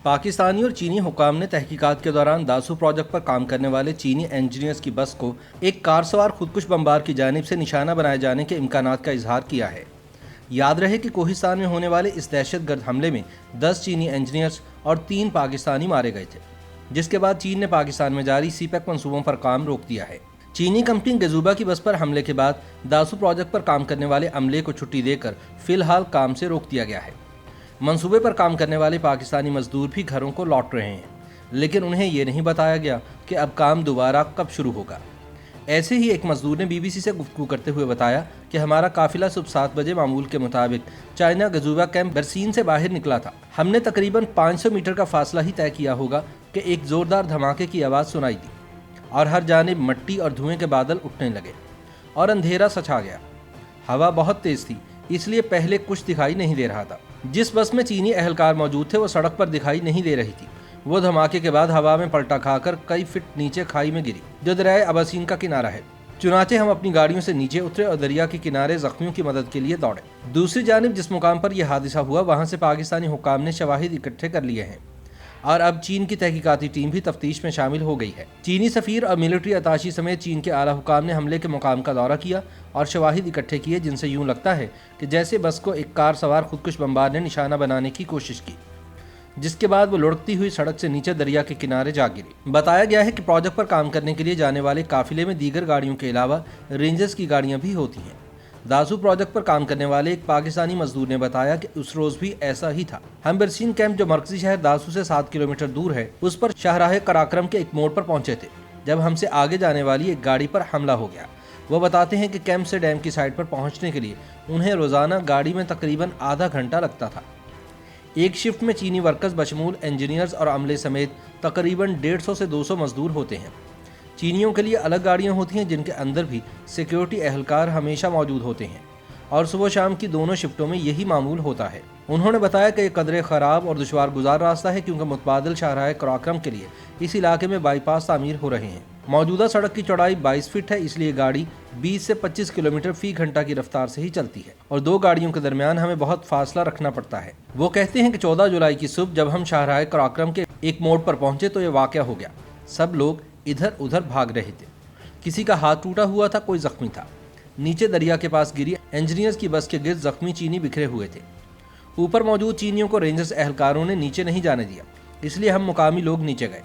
پاکستانی اور چینی حکام نے تحقیقات کے دوران داسو پروجیکٹ پر کام کرنے والے چینی انجینئرز کی بس کو ایک کار سوار خودکش بمبار کی جانب سے نشانہ بنائے جانے کے امکانات کا اظہار کیا ہے۔ یاد رہے کہ کوہستان میں ہونے والے اس دہشت گرد حملے میں 10 چینی انجینئرز اور 3 پاکستانی مارے گئے تھے، جس کے بعد چین نے پاکستان میں جاری سی پیک منصوبوں پر کام روک دیا ہے۔ چینی کمپنی گزوبا کی بس پر حملے کے بعد داسو پروجیکٹ پر کام کرنے والے عملے کو چھٹی دے کر فی الحال کام سے روک دیا گیا ہے۔ منصوبے پر کام کرنے والے پاکستانی مزدور بھی گھروں کو لوٹ رہے ہیں، لیکن انہیں یہ نہیں بتایا گیا کہ اب کام دوبارہ کب شروع ہوگا۔ ایسے ہی ایک مزدور نے BBC سے گفتگو کرتے ہوئے بتایا کہ ہمارا قافلہ صبح 7 بجے معمول کے مطابق چائنا گزوبا کیمپ برسین سے باہر نکلا تھا۔ ہم نے تقریباً 500 میٹر کا فاصلہ ہی طے کیا ہوگا کہ ایک زوردار دھماکے کی آواز سنائی دی اور ہر جانب مٹی اور دھوئیں کے بادل اٹھنے لگے اور اندھیرا سا چھا گیا۔ ہوا بہت تیز تھی، اس لیے پہلے کچھ دکھائی نہیں دے رہا تھا۔ جس بس میں چینی اہلکار موجود تھے وہ سڑک پر دکھائی نہیں دے رہی تھی۔ وہ دھماکے کے بعد ہوا میں پلٹا کھا کر کئی فٹ نیچے کھائی میں گری جو دریائے اباسین کا کنارہ ہے۔ چنانچہ ہم اپنی گاڑیوں سے نیچے اترے اور دریا کے کنارے زخمیوں کی مدد کے لیے دوڑے۔ دوسری جانب جس مقام پر یہ حادثہ ہوا وہاں سے پاکستانی حکام نے شواہد اکٹھے کر لیے ہیں اور اب چین کی تحقیقاتی ٹیم بھی تفتیش میں شامل ہو گئی ہے۔ چینی سفیر اور ملٹری اتاشی سمیت چین کے اعلیٰ حکام نے حملے کے مقام کا دورہ کیا اور شواہد اکٹھے کیے جن سے یوں لگتا ہے کہ جیسے بس کو ایک کار سوار خودکش بمبار نے نشانہ بنانے کی کوشش کی، جس کے بعد وہ لڑکتی ہوئی سڑک سے نیچے دریا کے کنارے جا گری۔ بتایا گیا ہے کہ پروجیکٹ پر کام کرنے کے لیے جانے والے قافلے میں دیگر گاڑیوں کے علاوہ رینجرز کی گاڑیاں بھی ہوتی ہیں۔ داسو پروجیکٹ پر کام کرنے والے ایک پاکستانی مزدور نے بتایا کہ اس روز بھی ایسا ہی تھا۔ ہم برسین کیمپ جو مرکزی شہر داسو سے 7 کلومیٹر دور ہے اس پر شاہراہ قراقرم کے ایک موڑ پر پہنچے تھے جب ہم سے آگے جانے والی ایک گاڑی پر حملہ ہو گیا۔ وہ بتاتے ہیں کہ کیمپ سے ڈیم کی سائٹ پر پہنچنے کے لیے انہیں روزانہ گاڑی میں تقریباً آدھا گھنٹہ لگتا تھا۔ ایک شفٹ میں چینی ورکرز بشمول انجینئرز اور عملے سمیت تقریباً 150 سے 200 مزدور ہوتے ہیں۔ چینیوں کے لیے الگ گاڑیاں ہوتی ہیں جن کے اندر بھی سیکیورٹی اہلکار ہمیشہ موجود ہوتے ہیں اور صبح و شام کی دونوں شفٹوں میں یہی معمول ہوتا ہے۔ انہوں نے بتایا کہ یہ قدرے خراب اور دشوار گزار راستہ ہے کیونکہ متبادل شاہراہ قراقرم کے لیے اس علاقے میں بائی پاس تعمیر ہو رہے ہیں۔ موجودہ سڑک کی چوڑائی 22 فٹ ہے، اس لیے گاڑی 20 سے 25 کلومیٹر فی گھنٹہ کی رفتار سے ہی چلتی ہے اور 2 گاڑیوں کے درمیان ہمیں بہت فاصلہ رکھنا پڑتا ہے۔ وہ کہتے ہیں کہ 14 جولائی کی صبح جب ہم شاہراہ قراقرم کے ایک موڑ پر پہنچے تو یہ واقعہ ہو گیا۔ سب لوگ ادھر ادھر بھاگ رہے تھے، کسی کا ہاتھ ٹوٹا ہوا تھا، کوئی زخمی تھا۔ نیچے دریا کے پاس گری انجینئرز کی بس کے گرد زخمی چینی بکھرے ہوئے تھے۔ اوپر موجود چینیوں کو رینجرز اہلکاروں نے نیچے نہیں جانے دیا، اس لیے ہم مقامی لوگ نیچے گئے۔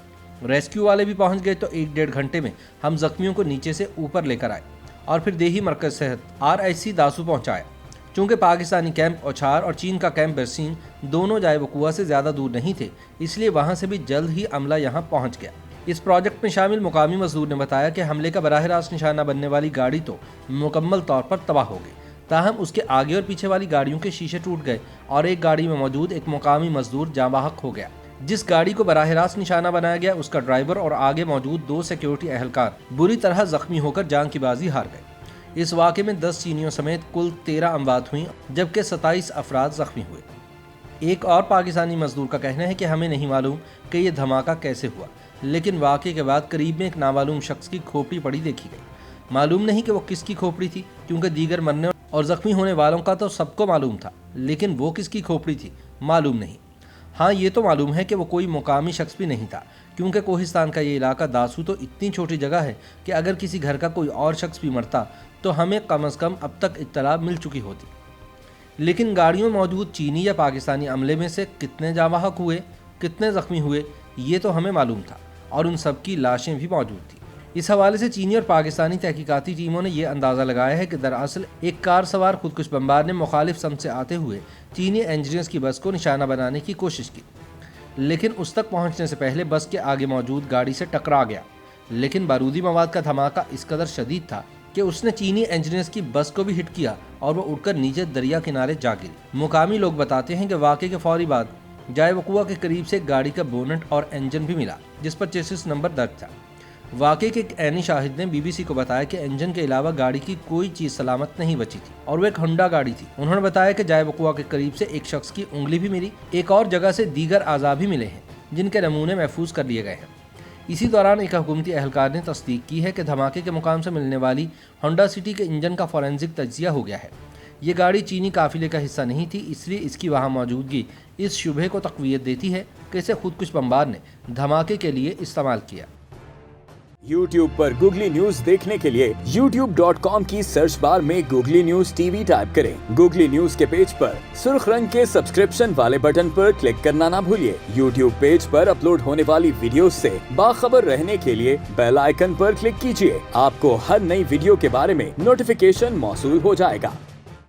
ریسکیو والے بھی پہنچ گئے تو 1-1.5 گھنٹے میں ہم زخمیوں کو نیچے سے اوپر لے کر آئے اور پھر دیہی مرکز صحت RIC داسو پہنچایا۔ چونکہ پاکستانی کیمپ اوچھار اور چین کا کیمپ برسین دونوں جائے وقوع سے زیادہ دور نہیں تھے، اس لیے وہاں سے بھی جلد ہی عملہ یہاں پہنچ گیا۔ اس پروجیکٹ میں شامل مقامی مزدور نے بتایا کہ حملے کا براہ راست نشانہ بننے والی گاڑی تو مکمل طور پر تباہ ہو گئی، تاہم اس کے آگے اور پیچھے والی گاڑیوں کے شیشے ٹوٹ گئے اور ایک گاڑی میں موجود ایک مقامی مزدور جاں بحق ہو گیا۔ جس گاڑی کو براہ راست نشانہ بنایا گیا اس کا ڈرائیور اور آگے موجود 2 سیکیورٹی اہلکار بری طرح زخمی ہو کر جان کی بازی ہار گئے۔ اس واقعے میں 10 چینیوں سمیت کل 13 اموات ہوئیں جبکہ 27 افراد زخمی ہوئے۔ ایک اور پاکستانی مزدور کا کہنا ہے کہ ہمیں نہیں معلوم کہ یہ دھماکہ کیسے ہوا، لیکن واقعے کے بعد قریب میں ایک نامعلوم شخص کی کھوپڑی پڑی دیکھی گئی۔ معلوم نہیں کہ وہ کس کی کھوپڑی تھی کیونکہ دیگر مرنے اور زخمی ہونے والوں کا تو سب کو معلوم تھا، لیکن وہ کس کی کھوپڑی تھی معلوم نہیں۔ ہاں یہ تو معلوم ہے کہ وہ کوئی مقامی شخص بھی نہیں تھا کیونکہ کوہستان کا یہ علاقہ داسو تو اتنی چھوٹی جگہ ہے کہ اگر کسی گھر کا کوئی اور شخص بھی مرتا تو ہمیں کم از کم اب تک اطلاع مل چکی ہوتی۔ لیکن گاڑیوں میں موجود چینی یا پاکستانی عملے میں سے کتنے جاں بحق ہوئے، کتنے زخمی ہوئے، یہ تو ہمیں معلوم تھا اور ان سب کی لاشیں بھی موجود تھیں۔ اس حوالے سے چینی اور پاکستانی تحقیقاتی ٹیموں نے یہ اندازہ لگایا ہے کہ دراصل ایک کار سوار خودکش بمبار نے مخالف سمت سے آتے ہوئے چینی انجینئرز کی بس کو نشانہ بنانے کی کوشش کی، لیکن اس تک پہنچنے سے پہلے بس کے آگے موجود گاڑی سے ٹکرا گیا۔ لیکن بارودی مواد کا دھماکہ اس قدر شدید تھا کہ اس نے چینی انجینئرز کی بس کو بھی ہٹ کیا اور وہ اڑ کر نیچے دریا کنارے جا گری۔ مقامی لوگ بتاتے ہیں کہ واقعے کے فوری بعد جائے وقوع کے قریب سے گاڑی کا بونٹ اور انجن بھی ملا جس پر چیسس نمبر درج تھا۔ واقعے کے ایک عینی شاہد نے BBC کو بتایا کہ انجن کے علاوہ گاڑی کی کوئی چیز سلامت نہیں بچی تھی اور وہ ایک ہونڈا گاڑی تھی۔ انہوں نے بتایا کہ جائے وقوع کے قریب سے ایک شخص کی انگلی بھی ملی، ایک اور جگہ سے دیگر اعضاء بھی ملے ہیں جن کے نمونے محفوظ کر لیے گئے ہیں۔ اسی دوران ایک حکومتی اہلکار نے تصدیق کی ہے کہ دھماکے کے مقام سے ملنے والی ہونڈا سٹی کے انجن کا فورینزک تجزیہ ہو گیا ہے۔ یہ گاڑی چینی قافلے کا حصہ نہیں تھی، اس لیے اس کی وہاں موجودگی اس شبہ کو تقویت دیتی ہے کہ اسے خودکش بمبار نے دھماکے کے لیے استعمال کیا۔ YouTube پر گوگلی نیوز دیکھنے کے لیے youtube.com کی سرچ بار میں googly news T V type کریں۔ گوگلی نیوز کے پیج پر سرخ رنگ کے سبسکرپشن والے بٹن پر کلک کرنا نہ بھولیے۔ YouTube پیج پر اپلوڈ ہونے والی ویڈیوز سے باخبر رہنے کے لیے بیل آئیکن پر کلک کیجیے۔ آپ کو ہر نئی ویڈیو کے بارے میں نوٹیفیکیشن موصول ہو جائے گا۔